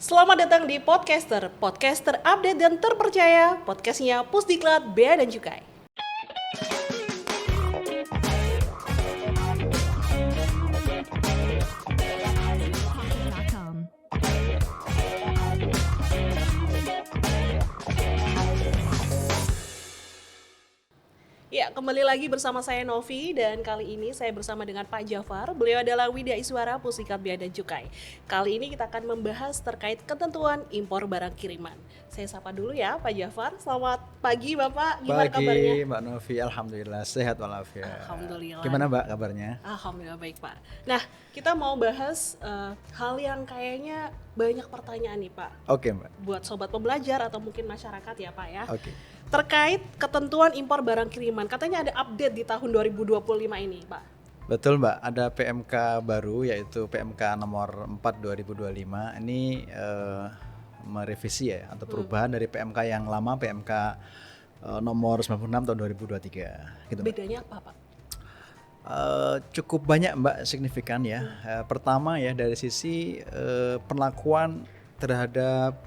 Selamat datang di Podcaster update dan terpercaya, podcastnya Pusdiklat Bea dan Cukai. Ya, kembali lagi bersama saya Novi dan kali ini saya bersama dengan Pak Jafar. Beliau adalah Widya Iswara Pusdikat Bea dan Cukai. Kali ini kita akan membahas terkait ketentuan impor barang kiriman. Saya sapa dulu ya Pak Jafar. Selamat pagi Bapak, gimana kabarnya? Pagi Mbak Novi, alhamdulillah sehat walafiat. Alhamdulillah. Gimana Mbak kabarnya? Alhamdulillah baik Pak. Nah, kita mau bahas hal yang kayaknya banyak pertanyaan nih Pak. Oke Mbak. Buat sobat pembelajar atau mungkin masyarakat ya Pak ya. Oke. Terkait ketentuan impor barang kiriman, katanya ada update di tahun 2025 ini Pak. Betul Mbak, ada PMK baru yaitu PMK nomor 4 2025. Ini merevisi ya atau perubahan dari PMK yang lama, PMK nomor 96 tahun 2023 gitu Mbak. Bedanya apa Pak? Cukup banyak Mbak signifikan ya. Pertama ya dari sisi perlakuan terhadap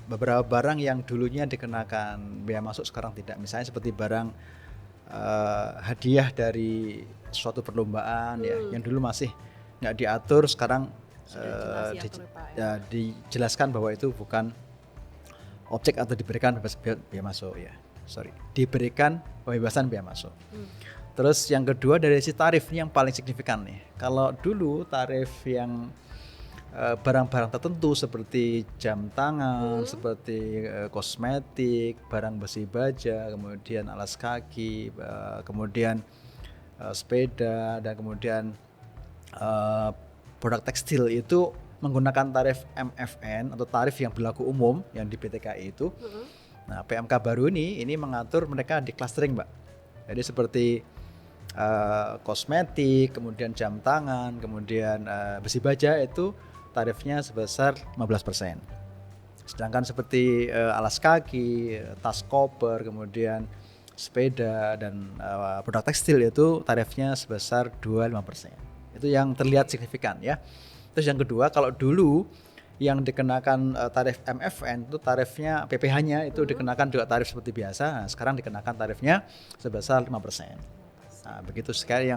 beberapa barang yang dulunya dikenakan bea masuk sekarang tidak. Misalnya seperti barang hadiah dari suatu perlombaan ya, yang dulu masih nggak diatur, sekarang dijelaskan bahwa itu bukan objek atau diberikan bea masuk ya. Diberikan pembebasan bea masuk. Terus yang kedua dari sisi tarif ini yang paling signifikan nih. Kalau dulu tarif yang barang-barang tertentu seperti jam tangan, seperti kosmetik, barang besi baja, kemudian alas kaki, kemudian sepeda, dan kemudian produk tekstil itu menggunakan tarif MFN atau tarif yang berlaku umum yang di PTKI itu. Nah, PMK baru ini mengatur mereka di clustering, Mbak. Jadi seperti kosmetik, kemudian jam tangan, kemudian besi baja itu tarifnya sebesar 15%. Sedangkan seperti alas kaki, tas koper, kemudian sepeda dan produk tekstil itu tarifnya sebesar 25%. Itu yang terlihat signifikan ya. Terus yang kedua, kalau dulu yang dikenakan tarif MFN itu tarifnya PPh-nya itu dikenakan juga tarif seperti biasa. Nah, sekarang dikenakan tarifnya sebesar 5%. Nah, begitu sekali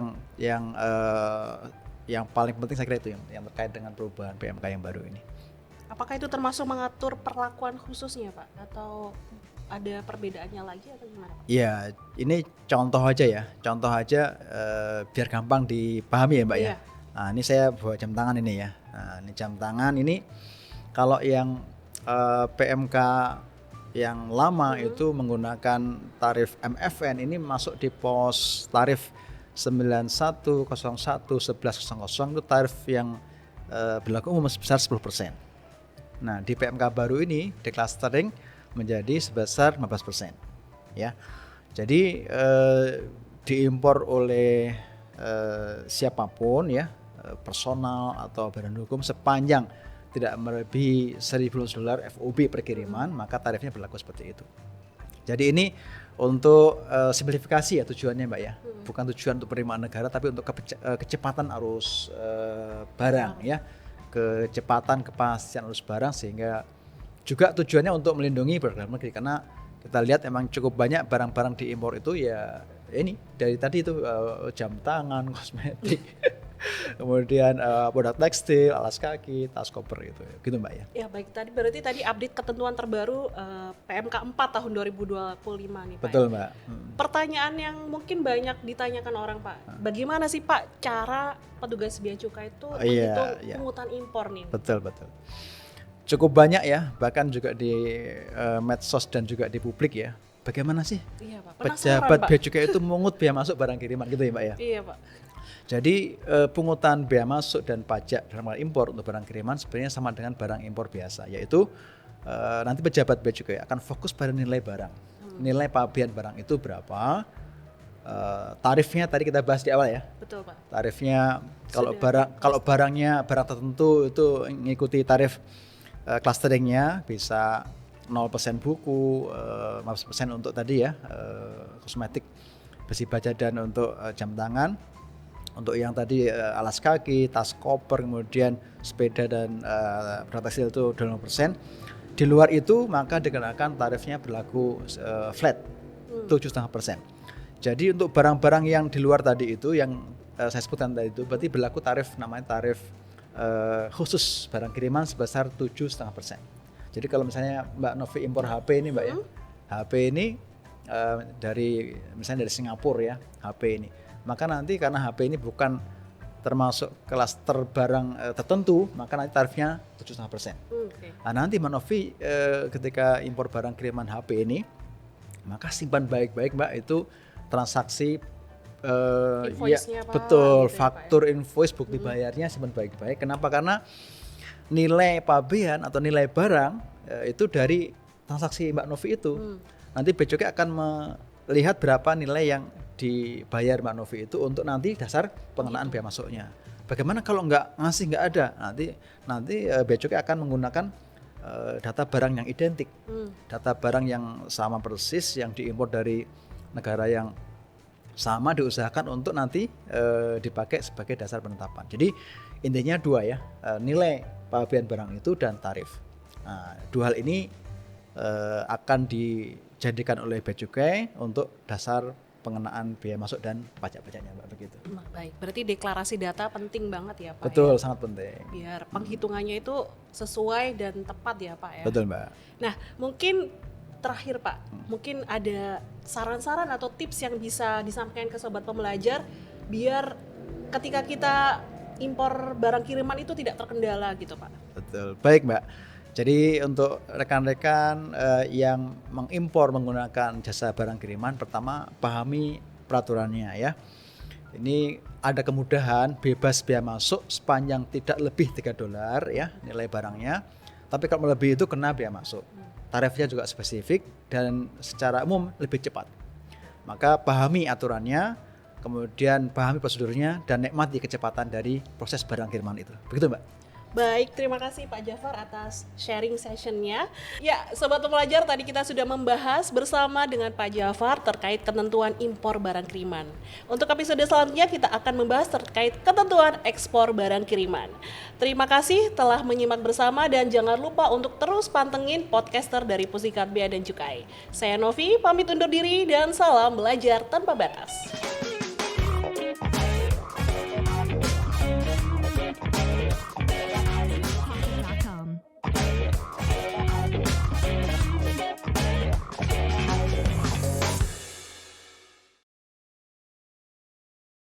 yang paling penting saya kira itu yang terkait dengan perubahan PMK yang baru ini. Apakah itu termasuk mengatur perlakuan khususnya Pak? Atau ada perbedaannya lagi atau gimana Pak? Iya, ini contoh aja ya. Contoh aja biar gampang dipahami ya Mbak ya. Nah, ini saya bawa jam tangan ini ya. Nah, ini jam tangan ini kalau yang PMK yang lama itu menggunakan tarif MFN, ini masuk di pos tarif 91011100 itu tarif yang berlaku umum sebesar 10%. Nah, di PMK baru ini declustering menjadi sebesar 15%. Ya. Jadi diimpor oleh siapapun ya, personal atau badan hukum sepanjang tidak melebihi $1.000 FOB per kiriman, maka tarifnya berlaku seperti itu. Jadi ini untuk simplifikasi ya tujuannya Mbak ya, bukan tujuan untuk penerimaan negara tapi untuk kecepatan arus barang ya, kecepatan kepastian arus barang, sehingga juga tujuannya untuk melindungi produk dalam negeri, karena kita lihat emang cukup banyak barang-barang diimpor itu ya ini dari tadi itu jam tangan, kosmetik, kemudian produk tekstil, alas kaki, tas koper gitu Mbak ya. Ya baik, berarti tadi update ketentuan terbaru PMK 4 tahun 2025 nih Pak. Betul Mbak. Pertanyaan yang mungkin banyak ditanyakan orang Pak, bagaimana sih Pak cara petugas bea cukai itu menghitung pungutan impor nih? Betul. Cukup banyak ya, bahkan juga di medsos dan juga di publik ya. Bagaimana sih pejabat bea cukai itu mengut bea masuk barang kiriman gitu ya Mbak ya? Iya Pak. Jadi pungutan bea masuk dan pajak dalam hal impor untuk barang kiriman sebenarnya sama dengan barang impor biasa, yaitu nanti pejabat bea cukai akan fokus pada nilai barang. Nilai pabean barang itu berapa? Tarifnya tadi kita bahas di awal ya. Betul Pak. Tarifnya kalau barangnya barang tertentu itu mengikuti tarif clusteringnya bisa 0% buku, 15% untuk tadi ya kosmetik, besi baja dan untuk jam tangan. Untuk yang tadi alas kaki, tas koper, kemudian sepeda dan barang tekstil itu 20%. Di luar itu maka dikenakan tarifnya berlaku flat 7,5%. Jadi untuk barang-barang yang di luar tadi itu yang saya sebutkan tadi itu berarti berlaku tarif namanya tarif khusus barang kiriman sebesar 7,5%. Jadi kalau misalnya Mbak Novi impor HP ini Mbak ya, HP ini misalnya dari Singapura ya, HP ini, maka nanti karena HP ini bukan termasuk klaster barang tertentu, maka nanti tarifnya 7,5%. Nah, nanti Mbak Novi ketika impor barang kiriman HP ini, maka simpan baik-baik Mbak itu transaksi Invoice-nya, Pak, betul, gitu ya, faktur, invoice, bukti bayarnya simpan baik-baik. Kenapa? Karena nilai pabean atau nilai barang itu dari transaksi Mbak Novi itu. Nanti Bea Cukai akan melihat berapa nilai yang dibayar Mbak Novi itu untuk nanti dasar pengenaan bea masuknya. Bagaimana kalau nggak ada? Nanti Bea Cukai akan menggunakan data barang yang identik, data barang yang sama persis yang diimpor dari negara yang sama diusahakan untuk nanti dipakai sebagai dasar penetapan. Jadi intinya dua ya, nilai pabean barang itu dan tarif. Nah, dua hal ini akan dijadikan oleh Bea Cukai untuk dasar pengenaan biaya masuk dan pajak-pajaknya Mbak, begitu. Baik, berarti deklarasi data penting banget ya Pak. Betul, ya? sangat penting. Biar penghitungannya itu sesuai dan tepat ya Pak ya. Betul Mbak. Nah, mungkin terakhir Pak, mungkin ada saran-saran atau tips yang bisa disampaikan ke sobat pembelajar biar ketika kita impor barang kiriman itu tidak terkendala gitu Pak. Betul, baik Mbak. Jadi untuk rekan-rekan yang mengimpor menggunakan jasa barang kiriman, pertama pahami peraturannya ya. Ini ada kemudahan bebas bea masuk sepanjang tidak lebih $3 ya nilai barangnya. Tapi kalau melebihi itu kena bea masuk. Tarifnya juga spesifik dan secara umum lebih cepat. Maka pahami aturannya, kemudian pahami prosedurnya dan nikmati kecepatan dari proses barang kiriman itu. Begitu Mbak. Baik, terima kasih Pak Jafar atas sharing sessionnya. Ya, sobat pembelajar, tadi kita sudah membahas bersama dengan Pak Jafar terkait ketentuan impor barang kiriman. Untuk episode selanjutnya kita akan membahas terkait ketentuan ekspor barang kiriman. Terima kasih telah menyimak bersama dan jangan lupa untuk terus pantengin podcaster dari Pusikat Bea dan Cukai. Saya Novi, pamit undur diri dan salam belajar tanpa batas.